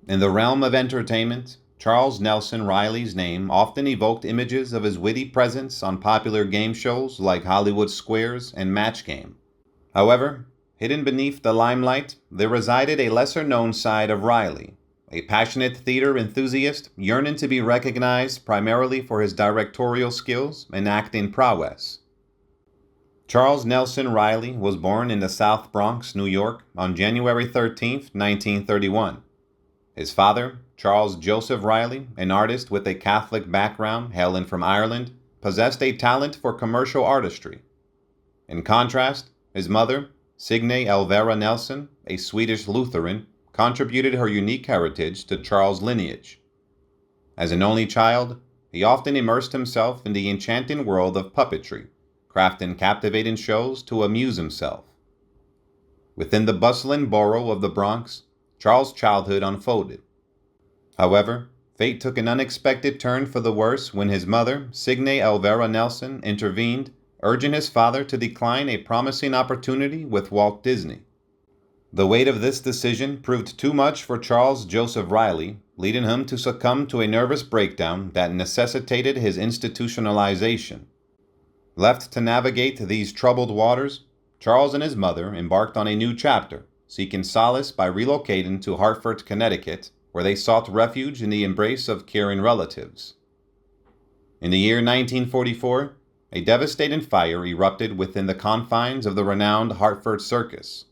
In the realm of entertainment, Charles Nelson Reilly's name often evoked images of his witty presence on popular game shows like Hollywood Squares and Match Game. However, hidden beneath the limelight, there resided a lesser-known side of Reilly, a passionate theater enthusiast yearning to be recognized primarily for his directorial skills and acting prowess. Charles Nelson Reilly was born in the South Bronx, New York, on January 13, 1931. His father, Charles Joseph Reilly, an artist with a Catholic background hailing from Ireland, possessed a talent for commercial artistry. In contrast, his mother, Signe Elvera Nelson, a Swedish Lutheran, contributed her unique heritage to Charles' lineage. As an only child, he often immersed himself in the enchanting world of puppetry, crafting captivating shows to amuse himself. Within the bustling borough of the Bronx, Charles' childhood unfolded. However, fate took an unexpected turn for the worse when his mother, Signe Elvera Nelson, intervened, urging his father to decline a promising opportunity with Walt Disney. The weight of this decision proved too much for Charles Joseph Reilly, leading him to succumb to a nervous breakdown that necessitated his institutionalization. Left to navigate these troubled waters, Charles and his mother embarked on a new chapter, seeking solace by relocating to Hartford, Connecticut, where they sought refuge in the embrace of caring relatives. In the year 1944, a devastating fire erupted within the confines of the renowned Hartford Circus.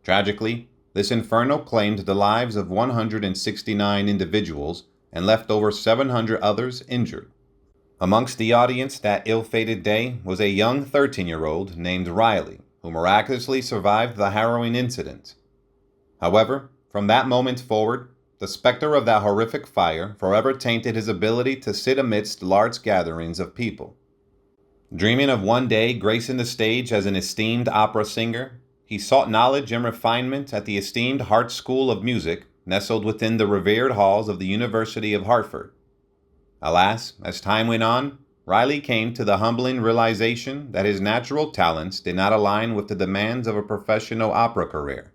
Tragically, this inferno claimed the lives of 169 individuals and left over 700 others injured. Amongst the audience that ill-fated day was a young 13-year-old named Reilly, who miraculously survived the harrowing incident. However, from that moment forward, the specter of that horrific fire forever tainted his ability to sit amidst large gatherings of people. Dreaming of one day gracing the stage as an esteemed opera singer, he sought knowledge and refinement at the esteemed Hart School of Music, nestled within the revered halls of the University of Hartford. Alas, as time went on, Reilly came to the humbling realization that his natural talents did not align with the demands of a professional opera career.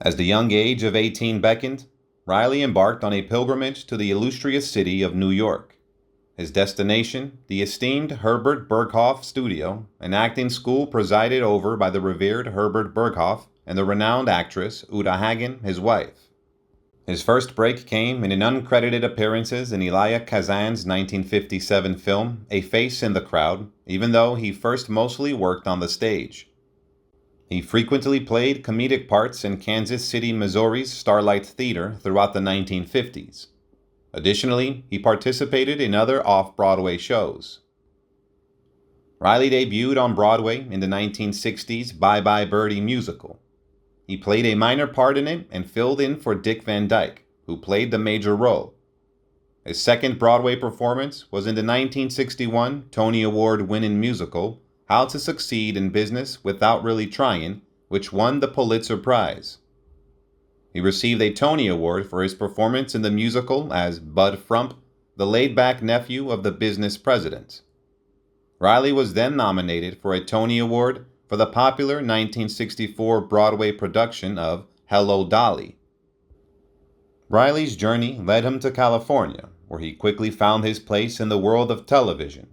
As the young age of 18 beckoned, Reilly embarked on a pilgrimage to the illustrious city of New York. His destination, the esteemed Herbert Berghof Studio, an acting school presided over by the revered Herbert Berghof and the renowned actress Uta Hagen, his wife. His first break came in uncredited appearances in Elia Kazan's 1957 film, A Face in the Crowd, even though he first mostly worked on the stage. He frequently played comedic parts in Kansas City, Missouri's Starlight Theater throughout the 1950s. Additionally, he participated in other off-Broadway shows. Reilly debuted on Broadway in the 1960s Bye Bye Birdie musical. He played a minor part in it and filled in for Dick Van Dyke, who played the major role. His second Broadway performance was in the 1961 Tony Award-winning musical How to Succeed in Business Without Really Trying, which won the Pulitzer Prize. He received a Tony Award for his performance in the musical as Bud Frump, the laid-back nephew of the business president. Reilly was then nominated for a Tony Award for the popular 1964 Broadway production of Hello, Dolly. Reilly's journey led him to California, where he quickly found his place in the world of television.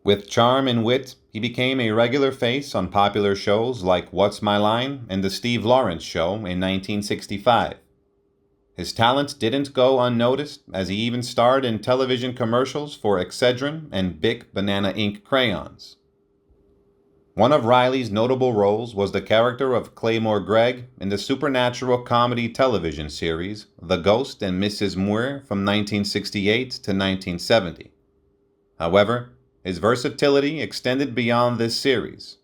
With charm and wit, he became a regular face on popular shows like What's My Line and The Steve Lawrence Show in 1965. His talent didn't go unnoticed, as he even starred in television commercials for Excedrin and Bic Banana Ink crayons. One of Reilly's notable roles was the character of Claymore Gregg in the supernatural comedy television series The Ghost and Mrs. Muir from 1968 to 1970. However, his versatility extended beyond this series.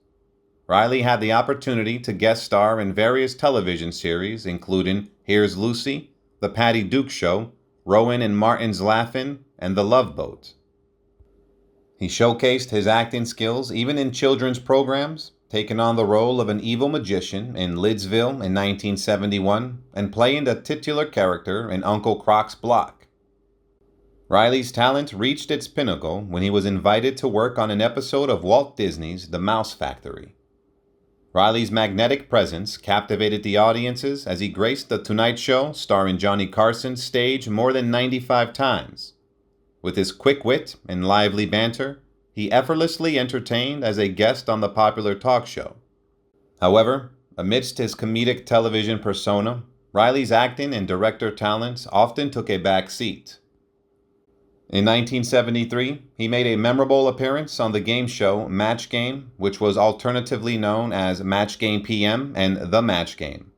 Reilly had the opportunity to guest star in various television series, including Here's Lucy, The Patty Duke Show, Rowan and Martin's Laugh-In, and The Love Boat. He showcased his acting skills even in children's programs, taking on the role of an evil magician in Lidsville in 1971 and playing the titular character in Uncle Croc's Block. Reilly's talent reached its pinnacle when he was invited to work on an episode of Walt Disney's The Mouse Factory. Reilly's magnetic presence captivated the audiences as he graced The Tonight Show starring Johnny Carson's stage more than 95 times. With his quick wit and lively banter, he effortlessly entertained as a guest on the popular talk show. However, amidst his comedic television persona, Reilly's acting and director talents often took a back seat. In 1973, he made a memorable appearance on the game show Match Game, which was alternatively known as Match Game PM and The Match Game.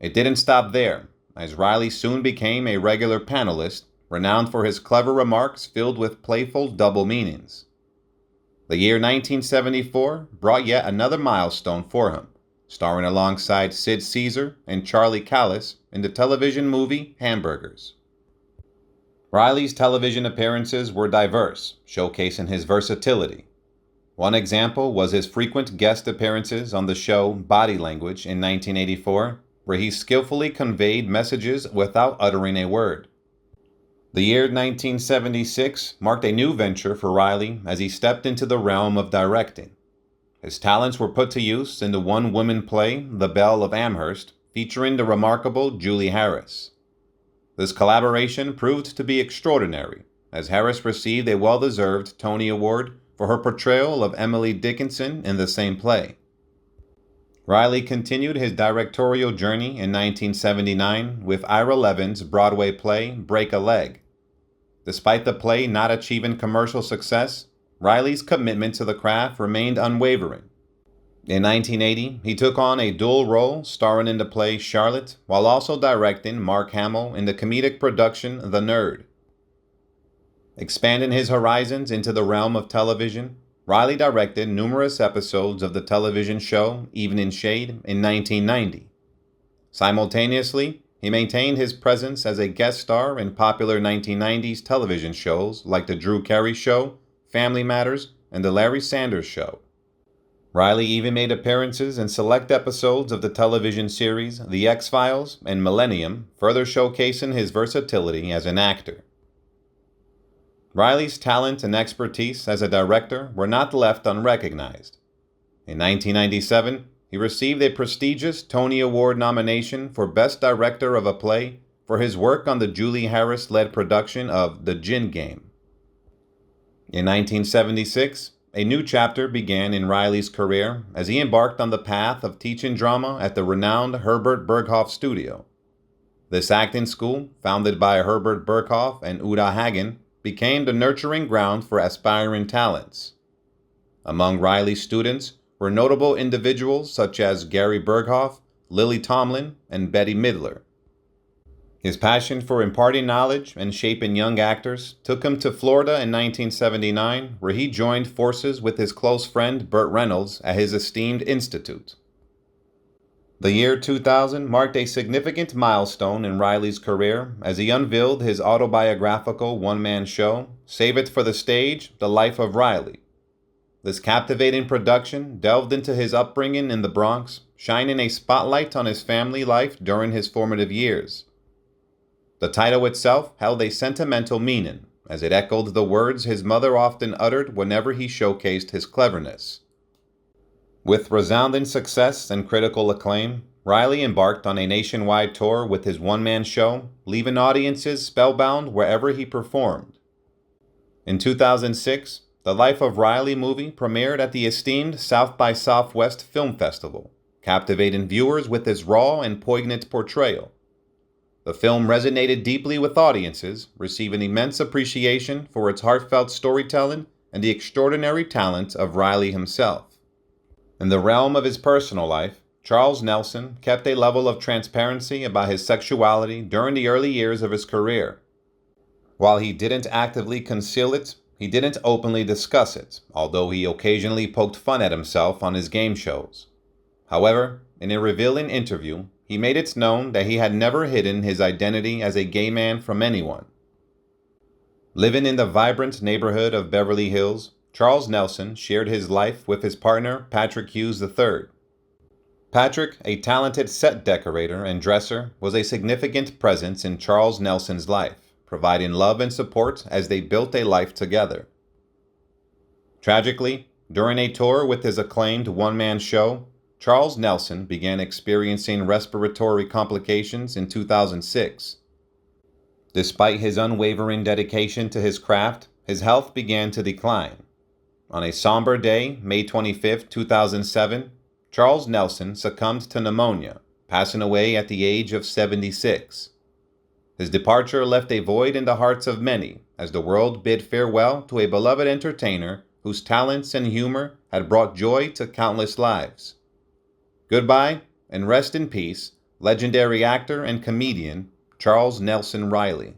It didn't stop there, as Reilly soon became a regular panelist, renowned for his clever remarks filled with playful double meanings. The year 1974 brought yet another milestone for him, starring alongside Sid Caesar and Charlie Callis in the television movie Hamburgers. Reilly's television appearances were diverse, showcasing his versatility. One example was his frequent guest appearances on the show Body Language in 1984, where he skillfully conveyed messages without uttering a word. The year 1976 marked a new venture for Reilly as he stepped into the realm of directing. His talents were put to use in the one-woman play The Belle of Amherst, featuring the remarkable Julie Harris. This collaboration proved to be extraordinary, as Harris received a well-deserved Tony Award for her portrayal of Emily Dickinson in the same play. Reilly continued his directorial journey in 1979 with Ira Levin's Broadway play Break a Leg. Despite the play not achieving commercial success, Reilly's commitment to the craft remained unwavering. In 1980, he took on a dual role starring in the play Charlotte, while also directing Mark Hamill in the comedic production The Nerd. Expanding his horizons into the realm of television, Reilly directed numerous episodes of the television show Evening Shade in 1990. Simultaneously, he maintained his presence as a guest star in popular 1990s television shows like The Drew Carey Show, Family Matters, and The Larry Sanders Show. Reilly even made appearances in select episodes of the television series The X-Files and Millennium, further showcasing his versatility as an actor. Reilly's talent and expertise as a director were not left unrecognized. In 1997, he received a prestigious Tony Award nomination for Best Director of a Play for his work on the Julie Harris-led production of The Gin Game. In 1976, a new chapter began in Reilly's career as he embarked on the path of teaching drama at the renowned Herbert Berghof Studio. This acting school, founded by Herbert Berghof and Uta Hagen, became the nurturing ground for aspiring talents. Among Reilly's students were notable individuals such as Gary Berghof, Lily Tomlin, and Betty Midler. His passion for imparting knowledge and shaping young actors took him to Florida in 1979, where he joined forces with his close friend Burt Reynolds at his esteemed institute. The year 2000 marked a significant milestone in Reilly's career as he unveiled his autobiographical one-man show, Save It for the Stage, The Life of Reilly. This captivating production delved into his upbringing in the Bronx, shining a spotlight on his family life during his formative years. The title itself held a sentimental meaning, as it echoed the words his mother often uttered whenever he showcased his cleverness. With resounding success and critical acclaim, Reilly embarked on a nationwide tour with his one-man show, leaving audiences spellbound wherever he performed. In 2006, the Life of Reilly movie premiered at the esteemed South by Southwest Film Festival, captivating viewers with its raw and poignant portrayal. The film resonated deeply with audiences, receiving immense appreciation for its heartfelt storytelling and the extraordinary talent of Reilly himself. In the realm of his personal life, Charles Nelson kept a level of transparency about his sexuality during the early years of his career. While he didn't actively conceal it, he didn't openly discuss it, although he occasionally poked fun at himself on his game shows. However, in a revealing interview, he made it known that he had never hidden his identity as a gay man from anyone. Living in the vibrant neighborhood of Beverly Hills, Charles Nelson shared his life with his partner, Patrick Hughes III. Patrick, a talented set decorator and dresser, was a significant presence in Charles Nelson's life, providing love and support as they built a life together. Tragically, during a tour with his acclaimed one-man show, Charles Nelson began experiencing respiratory complications in 2006. Despite his unwavering dedication to his craft, his health began to decline. On a somber day, May 25, 2007, Charles Nelson succumbed to pneumonia, passing away at the age of 76. His departure left a void in the hearts of many as the world bid farewell to a beloved entertainer whose talents and humor had brought joy to countless lives. Goodbye, and rest in peace, legendary actor and comedian Charles Nelson Reilly.